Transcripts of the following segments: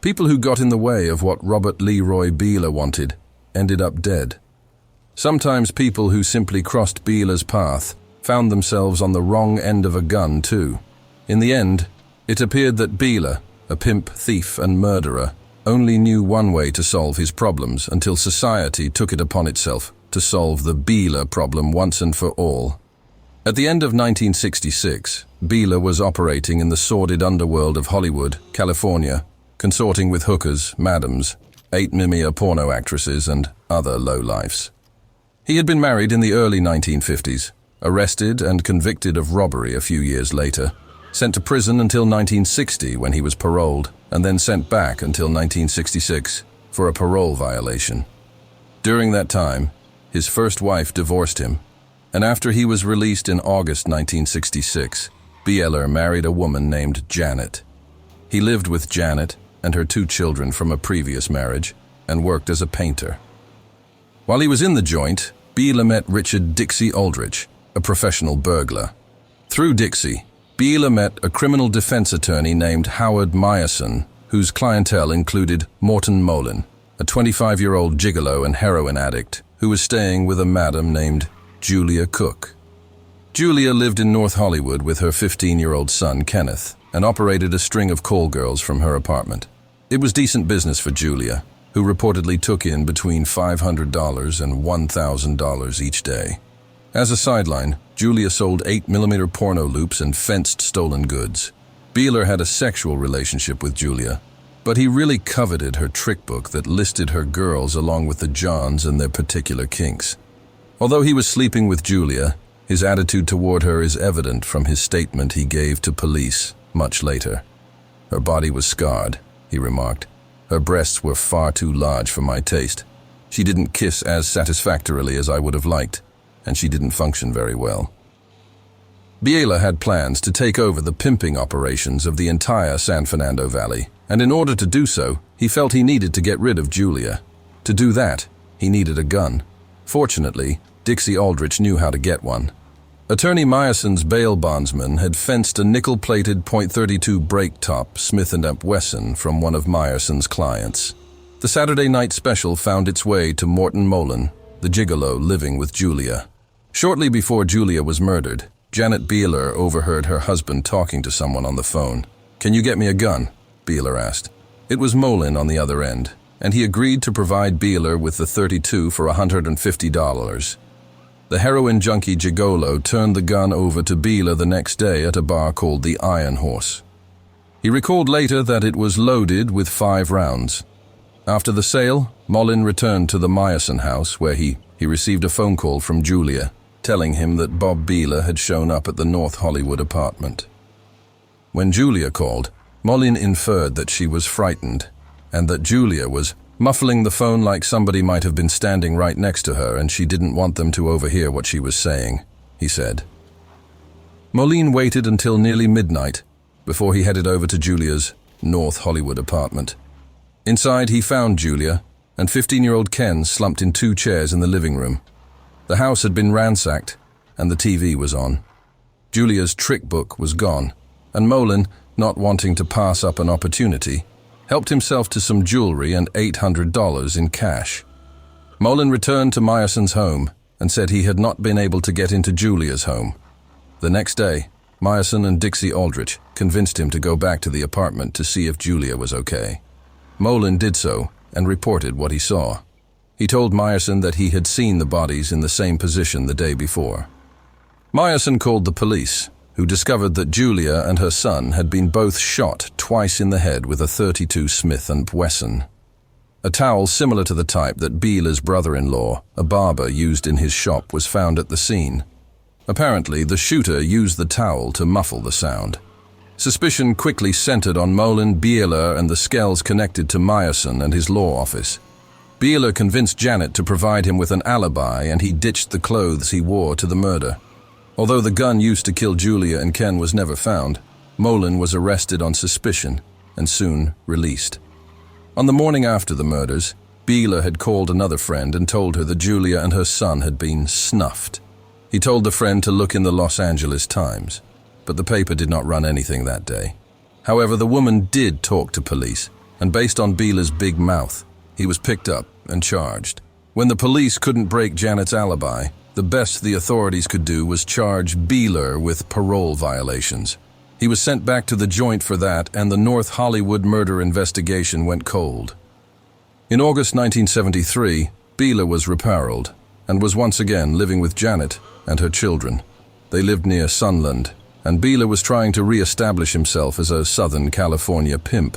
People who got in the way of what Robert Leroy Beihler wanted ended up dead. Sometimes people who simply crossed Beihler's path found themselves on the wrong end of a gun too. In the end, it appeared that Beihler, a pimp, thief and murderer, only knew one way to solve his problems until society took it upon itself to solve the Beihler problem once and for all. At the end of 1966, Beihler was operating in the sordid underworld of Hollywood, California, consorting with hookers, madams, 8mm porno actresses and other lowlifes. He had been married in the early 1950s, arrested and convicted of robbery a few years later, sent to prison until 1960 when he was paroled, and then sent back until 1966 for a parole violation. During that time, his first wife divorced him, and after he was released in August 1966, Beihler married a woman named Janet. He lived with Janet and her 2 children from a previous marriage and worked as a painter. While he was in the joint, Beihler met Richard Dixie Aldrich, a professional burglar. Through Dixie, Beihler met a criminal defense attorney named Howard Meyerson, whose clientele included Morton Molin, a 25-year-old gigolo and heroin addict who was staying with a madam named Julia Cook. Julia lived in North Hollywood with her 15-year-old son, Kenneth, and operated a string of call girls from her apartment. It was decent business for Julia, who reportedly took in between $500 and $1,000 each day. As a sideline, Julia sold 8mm porno loops and fenced stolen goods. Beihler had a sexual relationship with Julia, but he really coveted her trick book that listed her girls along with the Johns and their particular kinks. Although he was sleeping with Julia, his attitude toward her is evident from his statement he gave to police much later. "Her body was scarred," he remarked. "Her breasts were far too large for my taste. She didn't kiss as satisfactorily as I would have liked, and she didn't function very well." Beihler had plans to take over the pimping operations of the entire San Fernando Valley, and in order to do so, he felt he needed to get rid of Julia. To do that, he needed a gun. Fortunately, Dixie Aldrich knew how to get one. Attorney Meyerson's bail bondsman had fenced a nickel-plated .32 break-top Smith & Wesson from one of Meyerson's clients. The Saturday night special found its way to Morton Molin, the gigolo living with Julia. Shortly before Julia was murdered, Janet Beihler overheard her husband talking to someone on the phone. "Can you get me a gun?" Beihler asked. It was Molin on the other end, and he agreed to provide Beihler with the .32 for $150. The heroin junkie gigolo turned the gun over to Beihler the next day at a bar called the Iron Horse. He recalled later that it was loaded with 5 rounds. After the sale, Molin returned to the Meyerson house where he received a phone call from Julia, telling him that Bob Beihler had shown up at the North Hollywood apartment. When Julia called, Molin inferred that she was frightened and that Julia was muffling the phone like somebody might have been standing right next to her and she didn't want them to overhear what she was saying, he said. Molin waited until nearly midnight before he headed over to Julia's North Hollywood apartment. Inside, he found Julia and 15-year-old Ken slumped in 2 chairs in the living room. The house had been ransacked and the TV was on. Julia's trick book was gone, and Molin, not wanting to pass up an opportunity, helped himself to some jewelry and $800 in cash. Molin returned to Meyerson's home and said he had not been able to get into Julia's home. The next day, Meyerson and Dixie Aldrich convinced him to go back to the apartment to see if Julia was okay. Molin did so and reported what he saw. He told Meyerson that he had seen the bodies in the same position the day before. Meyerson called the police, who discovered that Julia and her son had been both shot twice in the head with a .32 Smith & Wesson. A towel similar to the type that Beihler's brother-in-law, a barber, used in his shop was found at the scene. Apparently, the shooter used the towel to muffle the sound. Suspicion quickly centered on Molin, Beihler, and the Skells connected to Meyerson and his law office. Beihler convinced Janet to provide him with an alibi, and he ditched the clothes he wore to the murder. Although the gun used to kill Julia and Ken was never found, Molin was arrested on suspicion and soon released. On the morning after the murders, Beihler had called another friend and told her that Julia and her son had been snuffed. He told the friend to look in the Los Angeles Times, but the paper did not run anything that day. However, the woman did talk to police and based on Beihler's big mouth, he was picked up and charged. When the police couldn't break Janet's alibi, the best the authorities could do was charge Beihler with parole violations. He was sent back to the joint for that, and the North Hollywood murder investigation went cold. In August 1973, Beihler was reparoled and was once again living with Janet and her children. They lived near Sunland, and Beihler was trying to re-establish himself as a Southern California pimp.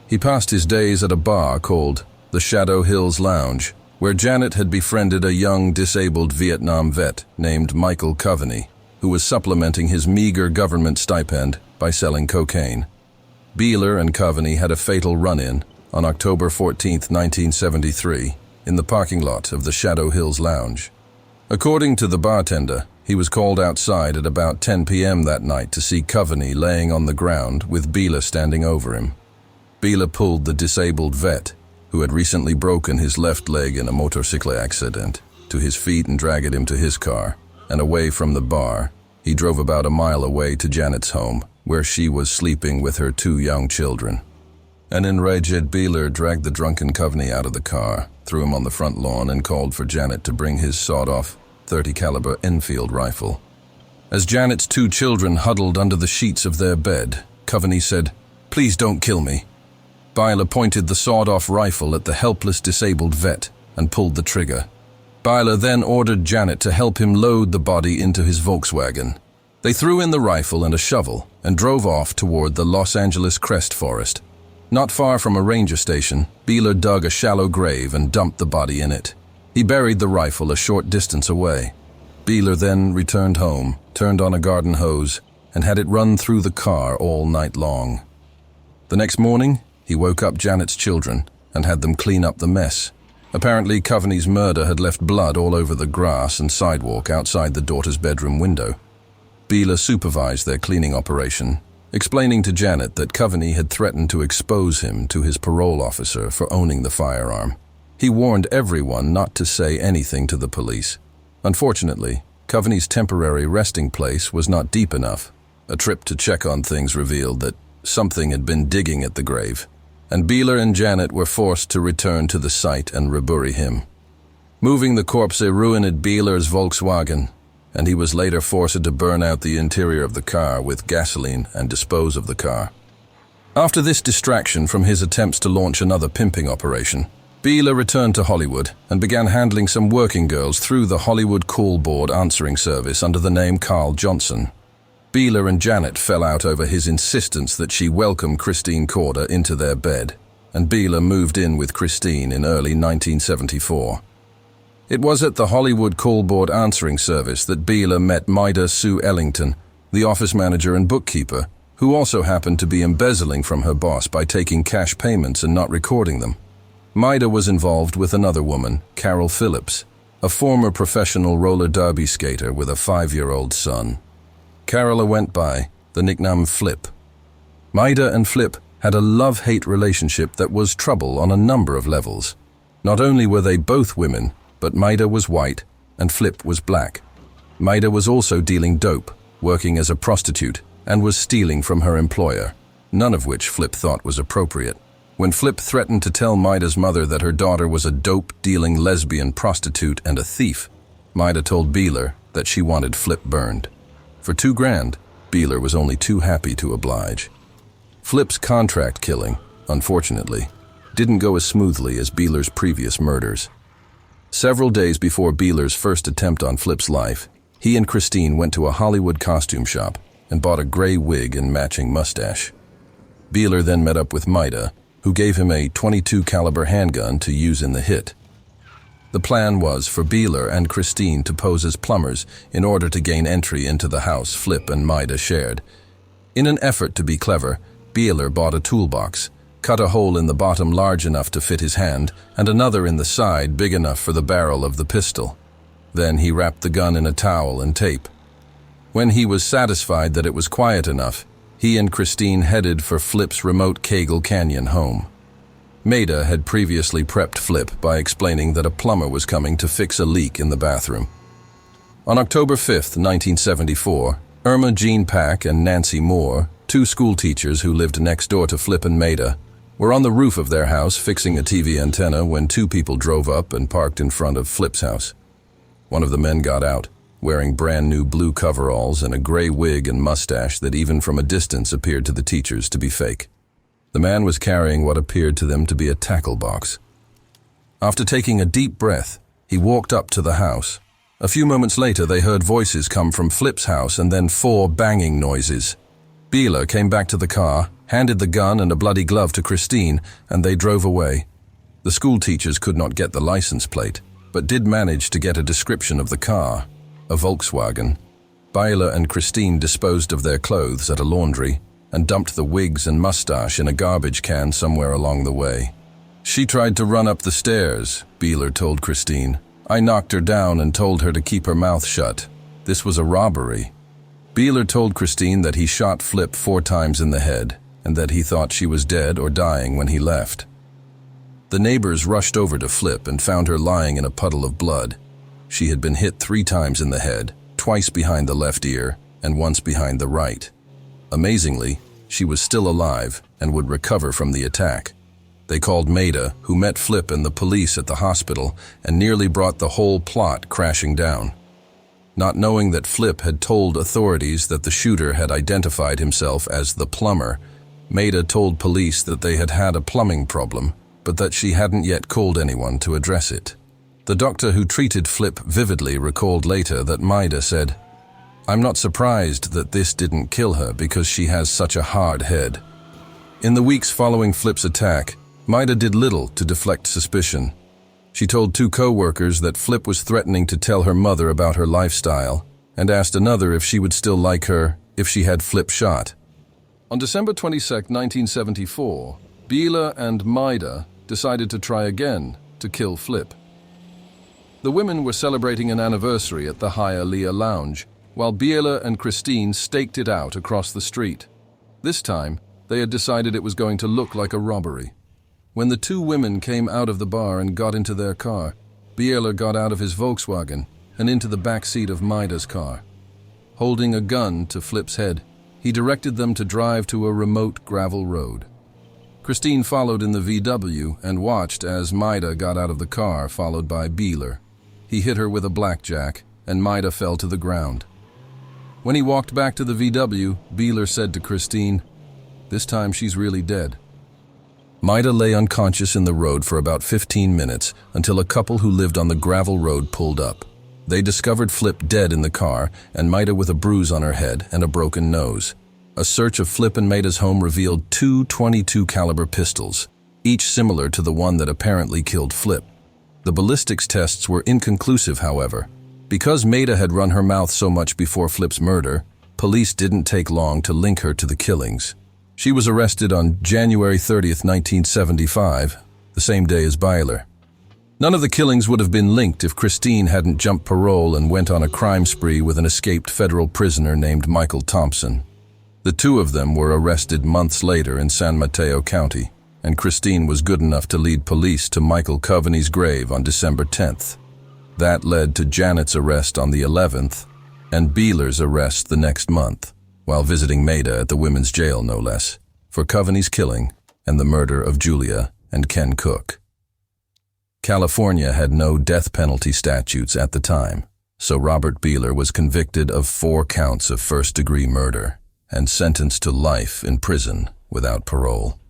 He passed his days at a bar called the Shadow Hills Lounge, where Janet had befriended a young disabled Vietnam vet named Michael Coveney, who was supplementing his meager government stipend by selling cocaine. Beihler and Coveney had a fatal run-in on October 14, 1973, in the parking lot of the Shadow Hills Lounge. According to the bartender, he was called outside at about 10 p.m. that night to see Coveney laying on the ground with Beihler standing over him. Beihler pulled the disabled vet, who had recently broken his left leg in a motorcycle accident, to his feet and dragged him to his car, and away from the bar. He drove about a mile away to Janet's home, where she was sleeping with her 2 young children. An enraged Beihler dragged the drunken Coveney out of the car, threw him on the front lawn, and called for Janet to bring his sawed-off .30 caliber Enfield rifle. As Janet's 2 children huddled under the sheets of their bed, Coveney said, "Please don't kill me." Beihler pointed the sawed-off rifle at the helpless disabled vet and pulled the trigger. Beihler then ordered Janet to help him load the body into his Volkswagen. They threw in the rifle and a shovel and drove off toward the Los Angeles Crest Forest. Not far from a ranger station, Beihler dug a shallow grave and dumped the body in it. He buried the rifle a short distance away. Beihler then returned home, turned on a garden hose, and had it run through the car all night long. The next morning, he woke up Janet's children and had them clean up the mess. Apparently, Coveney's murder had left blood all over the grass and sidewalk outside the daughter's bedroom window. Beihler supervised their cleaning operation, explaining to Janet that Coveney had threatened to expose him to his parole officer for owning the firearm. He warned everyone not to say anything to the police. Unfortunately, Coveney's temporary resting place was not deep enough. A trip to check on things revealed that something had been digging at the grave, and Beihler and Janet were forced to return to the site and rebury him. Moving the corpse ruined Beihler's Volkswagen, and he was later forced to burn out the interior of the car with gasoline and dispose of the car. After this distraction from his attempts to launch another pimping operation, Beihler returned to Hollywood and began handling some working girls through the Hollywood call board answering service under the name Carl Johnson. Beihler and Janet fell out over his insistence that she welcome Christine Corder into their bed, and Beihler moved in with Christine in early 1974. It was at the Hollywood call board answering service that Beihler met Maida Sue Ellington, the office manager and bookkeeper, who also happened to be embezzling from her boss by taking cash payments and not recording them. Maida was involved with another woman, Carol Phillips, a former professional roller derby skater with a 5-year-old son. Carol went by the nickname Flip. Maida and Flip had a love-hate relationship that was trouble on a number of levels. Not only were they both women, but Maida was white and Flip was black. Maida was also dealing dope, working as a prostitute, and was stealing from her employer, none of which Flip thought was appropriate. When Flip threatened to tell Maida's mother that her daughter was a dope-dealing lesbian prostitute and a thief, Maida told Beihler that she wanted Flip burned. For $2,000, Beihler was only too happy to oblige. Flip's contract killing, unfortunately, didn't go as smoothly as Beihler's previous murders. Several days before Beihler's first attempt on Flip's life, he and Christine went to a Hollywood costume shop and bought a gray wig and matching mustache. Beihler then met up with Maida, who gave him a .22 caliber handgun to use in the hit. The plan was for Beihler and Christine to pose as plumbers in order to gain entry into the house Flip and Maida shared. In an effort to be clever, Beihler bought a toolbox, cut a hole in the bottom large enough to fit his hand, and another in the side big enough for the barrel of the pistol. Then he wrapped the gun in a towel and tape. When he was satisfied that it was quiet enough, he and Christine headed for Flip's remote Cagle Canyon home. Maida had previously prepped Flip by explaining that a plumber was coming to fix a leak in the bathroom. On October 5, 1974, Irma Jean Pack and Nancy Moore, 2 school teachers who lived next door to Flip and Maida, were on the roof of their house fixing a TV antenna when two people drove up and parked in front of Flip's house. One of the men got out, wearing brand new blue coveralls and a gray wig and mustache that even from a distance appeared to the teachers to be fake. The man was carrying what appeared to them to be a tackle box. After taking a deep breath, he walked up to the house. A few moments later, they heard voices come from Flip's house and then 4 banging noises. Beihler came back to the car, handed the gun and a bloody glove to Christine, and they drove away. The school teachers could not get the license plate, but did manage to get a description of the car, a Volkswagen. Beihler and Christine disposed of their clothes at a laundry and dumped the wigs and mustache in a garbage can somewhere along the way. She tried to run up the stairs, Beihler told Christine. I knocked her down and told her to keep her mouth shut. This was a robbery. Beihler told Christine that he shot Flip 4 times in the head and that he thought she was dead or dying when he left. The neighbors rushed over to Flip and found her lying in a puddle of blood. She had been hit 3 times in the head, twice behind the left ear and once behind the right. Amazingly, she was still alive and would recover from the attack. They called Maida, who met Flip and the police at the hospital and nearly brought the whole plot crashing down. Not knowing that Flip had told authorities that the shooter had identified himself as the plumber, Maida told police that they had had a plumbing problem, but that she hadn't yet called anyone to address it. The doctor who treated Flip vividly recalled later that Maida said, I'm not surprised that this didn't kill her because she has such a hard head. In the weeks following Flip's attack, Maida did little to deflect suspicion. She told 2 co-workers that Flip was threatening to tell her mother about her lifestyle and asked another if she would still like her if she had Flip shot. On December 22, 1974, Beihler and Maida decided to try again to kill Flip. The women were celebrating an anniversary at the Hialeah Lounge, while Beihler and Christine staked it out across the street. This time, they had decided it was going to look like a robbery. When the 2 women came out of the bar and got into their car, Beihler got out of his Volkswagen and into the back seat of Maida's car. Holding a gun to Flip's head, he directed them to drive to a remote gravel road. Christine followed in the VW and watched as Maida got out of the car, followed by Beihler. He hit her with a blackjack, and Maida fell to the ground. When he walked back to the VW, Beihler said to Christine, "This time she's really dead." Maida lay unconscious in the road for about 15 minutes until a couple who lived on the gravel road pulled up. They discovered Flip dead in the car and Maida with a bruise on her head and a broken nose. A search of Flip and Maida's home revealed 2 .22 caliber pistols, each similar to the one that apparently killed Flip. The ballistics tests were inconclusive, however. Because Maida had run her mouth so much before Flip's murder, police didn't take long to link her to the killings. She was arrested on January 30th, 1975, the same day as Beihler. None of the killings would have been linked if Christine hadn't jumped parole and went on a crime spree with an escaped federal prisoner named Michael Thompson. The 2 of them were arrested months later in San Mateo County, and Christine was good enough to lead police to Michael Coveney's grave on December 10th. That led to Janet's arrest on the 11th, and Beihler's arrest the next month, while visiting Maida at the women's jail no less, for Coveney's killing and the murder of Julia and Ken Cook. California had no death penalty statutes at the time, so Robert Beihler was convicted of 4 counts of first-degree murder and sentenced to life in prison without parole.